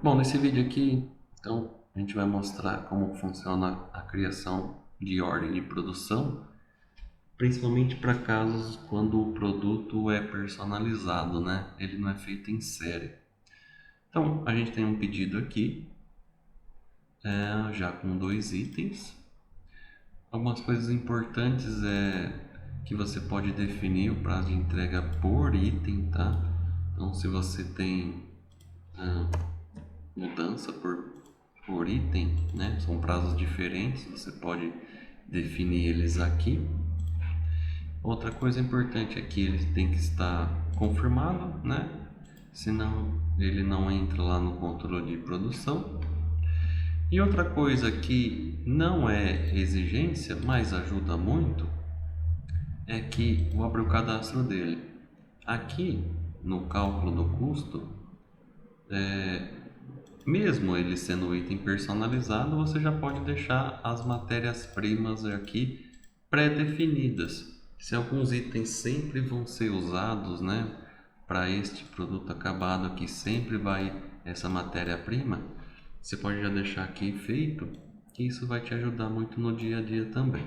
Bom, nesse vídeo aqui, então, a gente vai mostrar como funciona a criação de ordem de produção, principalmente para casos quando o produto é personalizado, né? Ele não é feito em série. Então, a gente tem um pedido aqui, já com dois itens. Algumas coisas importantes é que você pode definir o prazo de entrega por item, tá? Então, se você tem mudança por item, né? São prazos diferentes, você pode definir eles aqui. Outra coisa importante é que ele tem que estar confirmado, né? Senão ele não entra lá no controle de produção. E outra coisa que não é exigência, mas ajuda muito, é que vou abrir o cadastro dele. Aqui no cálculo do custo, mesmo ele sendo um item personalizado, você já pode deixar as matérias-primas aqui pré-definidas. Se alguns itens sempre vão ser usados, né, para este produto acabado aqui, sempre vai essa matéria-prima, você pode já deixar aqui feito, que isso vai te ajudar muito no dia a dia também.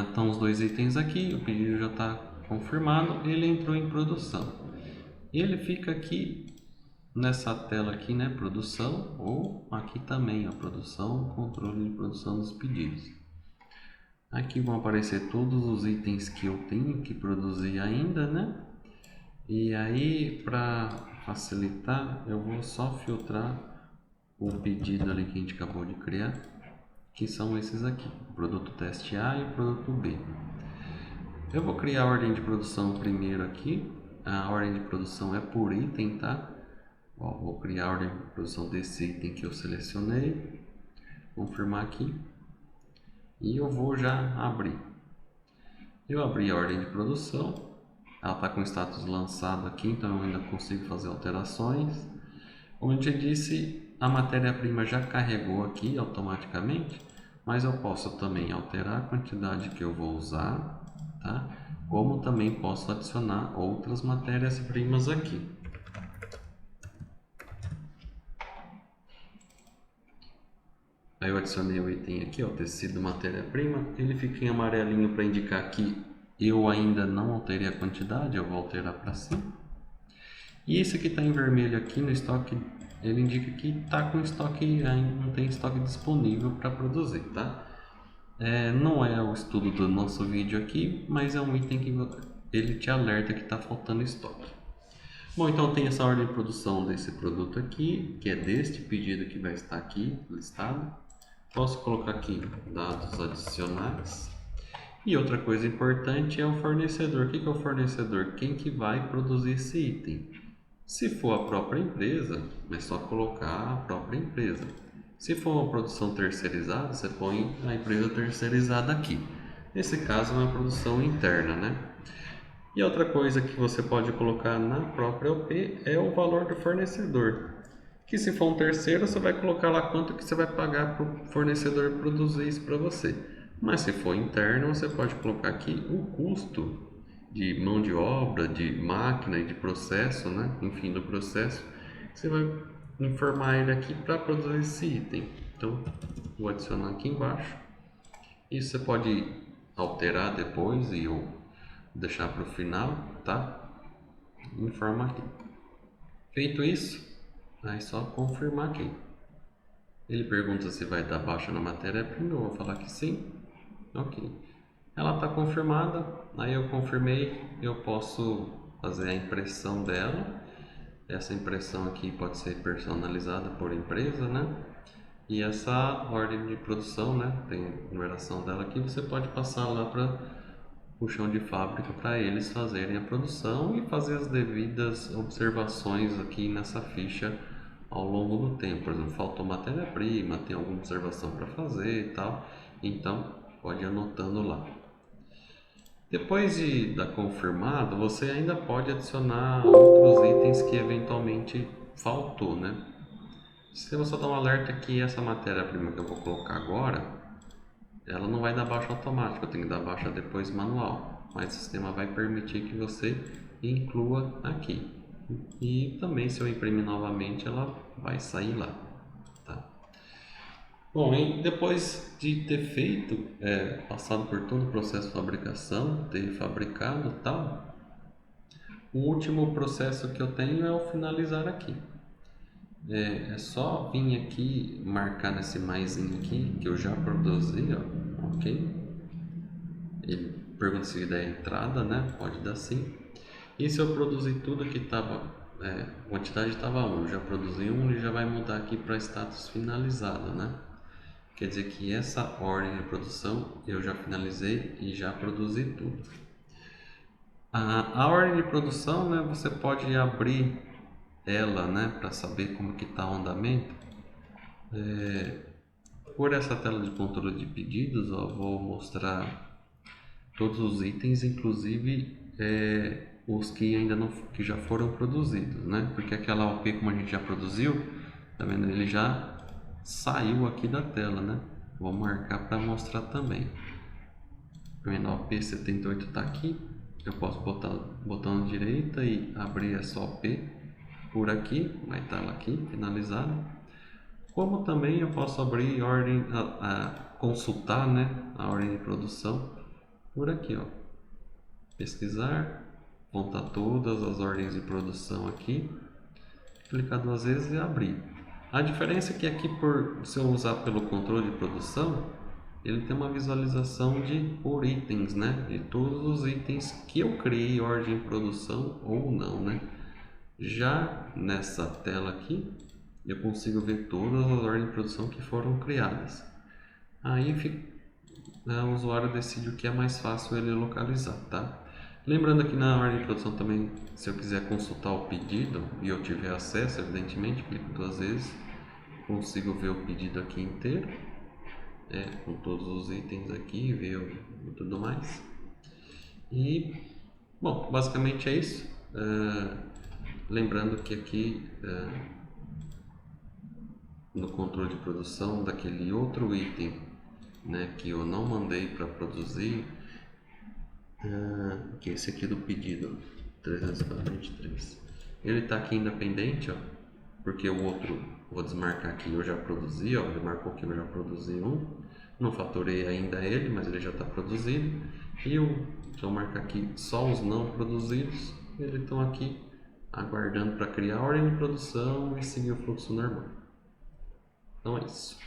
Então os dois itens aqui, o pedido já está confirmado, ele entrou em produção. Ele fica aqui nessa tela aqui, né, produção, ou aqui também, ó, produção, controle de produção dos pedidos. Aqui vão aparecer todos os itens que eu tenho que produzir ainda, né? E aí, para facilitar, eu vou só filtrar o pedido ali que a gente acabou de criar, que são esses aqui, o produto teste A e o produto B. Eu vou criar a ordem de produção primeiro aqui. A ordem de produção é por item, tá? Ó, vou criar a ordem de produção desse item que eu selecionei, confirmar aqui e eu vou já abrir. Eu abri a ordem de produção, ela está com status lançado aqui, então eu ainda consigo fazer alterações. Como eu te disse, a matéria-prima já carregou aqui automaticamente, mas eu posso também alterar a quantidade que eu vou usar, tá? Como também posso adicionar outras matérias-primas aqui. Aí eu adicionei o item aqui, ó, tecido matéria-prima. Ele fica em amarelinho para indicar que eu ainda não alterei a quantidade, eu vou alterar para cima. E esse aqui está em vermelho aqui no estoque, ele indica que está com estoque, ainda não tem estoque disponível para produzir, tá? Não é o estudo do nosso vídeo aqui, mas é um item que ele te alerta que está faltando estoque. Bom, então tem essa ordem de produção desse produto aqui, que é deste pedido que vai estar aqui listado. Posso colocar aqui dados adicionais. E outra coisa importante é o fornecedor. O que é o fornecedor? Quem que vai produzir esse item? Se for a própria empresa, é só colocar a própria empresa. Se for uma produção terceirizada, você põe a empresa terceirizada aqui. Nesse caso, é uma produção interna, né? E outra coisa que você pode colocar na própria OP é o valor do fornecedor. Que se for um terceiro, você vai colocar lá quanto que você vai pagar para o fornecedor produzir isso para você. Mas se for interno, você pode colocar aqui o custo de mão de obra, de máquina e de processo, né? Enfim, do processo. Você vai informar ele aqui para produzir esse item. Então, vou adicionar aqui embaixo. Isso você pode alterar depois e eu deixar para o final, tá? Informa aqui. Feito isso, aí só confirmar aqui. Ele pergunta se vai dar baixa na matéria-prima, eu vou falar que sim. Ok. Ela está confirmada, aí eu confirmei, eu posso fazer a impressão dela. Essa impressão aqui pode ser personalizada por empresa, né? E essa ordem de produção, né? Tem a numeração dela aqui, você pode passar lá para o chão de fábrica para eles fazerem a produção e fazer as devidas observações aqui nessa ficha ao longo do tempo. Por exemplo, faltou matéria-prima, tem alguma observação para fazer e tal, então pode ir anotando lá. Depois de dar confirmado, você ainda pode adicionar outros itens que eventualmente faltou, né? Se você dar um alerta que essa matéria-prima que eu vou colocar agora, ela não vai dar baixa automática, eu tenho que dar baixa depois manual, mas o sistema vai permitir que você inclua aqui. E também, se eu imprimir novamente, ela vai sair lá, tá? Bom, e depois de ter feito, passado por todo o processo de fabricação, ter fabricado e tal, o último processo que eu tenho é o finalizar aqui. É só vir aqui, marcar nesse maisinho aqui, que eu já produzi, ó, ok? Ele pergunta se der entrada, né? Pode dar sim. E se eu produzir tudo que estava, a quantidade estava 1, já produzi 1, ele já vai mudar aqui para status finalizado, né? Quer dizer que essa ordem de produção eu já finalizei e já produzi tudo. A ordem de produção, né, você pode abrir ela, né, para saber como que está o andamento. Por essa tela de controle de pedidos, ó, vou mostrar todos os itens, inclusive os que ainda não, que já foram produzidos, né? Porque aquela OP, como a gente já produziu, tá vendo? Ele já saiu aqui da tela, né? Vou marcar para mostrar também. Tá vendo? A OP 78 está aqui. Eu posso botar botão direita e abrir essa OP por aqui, vai estar ela aqui finalizada. Como também eu posso abrir ordem, consultar, né, a ordem de produção por aqui, ó. Pesquisar, vão estar todas as ordens de produção aqui. Clicar duas vezes e abrir. A diferença é que aqui, se eu usar pelo controle de produção, ele tem uma visualização por itens, né? De todos os itens que eu criei ordem de produção ou não, né? Já nessa tela aqui, eu consigo ver todas as ordens de produção que foram criadas. Aí o usuário decide o que é mais fácil ele localizar, tá? Lembrando que na ordem de produção também, se eu quiser consultar o pedido e eu tiver acesso, evidentemente, clico duas vezes, consigo ver o pedido aqui inteiro, com todos os itens aqui, ver e tudo mais. E, bom, basicamente é isso. Lembrando que aqui no controle de produção daquele outro item, né, que eu não mandei para produzir, que é esse aqui do pedido 323, ele está aqui independente, ó, porque o outro, vou desmarcar aqui, eu já produzi, ó, ele marcou que eu já produzi um, não faturei ainda ele, mas ele já está produzido, e se eu marcar aqui só os não produzidos, eles estão aqui aguardando para criar a ordem de produção e seguir o fluxo normal. Então é isso.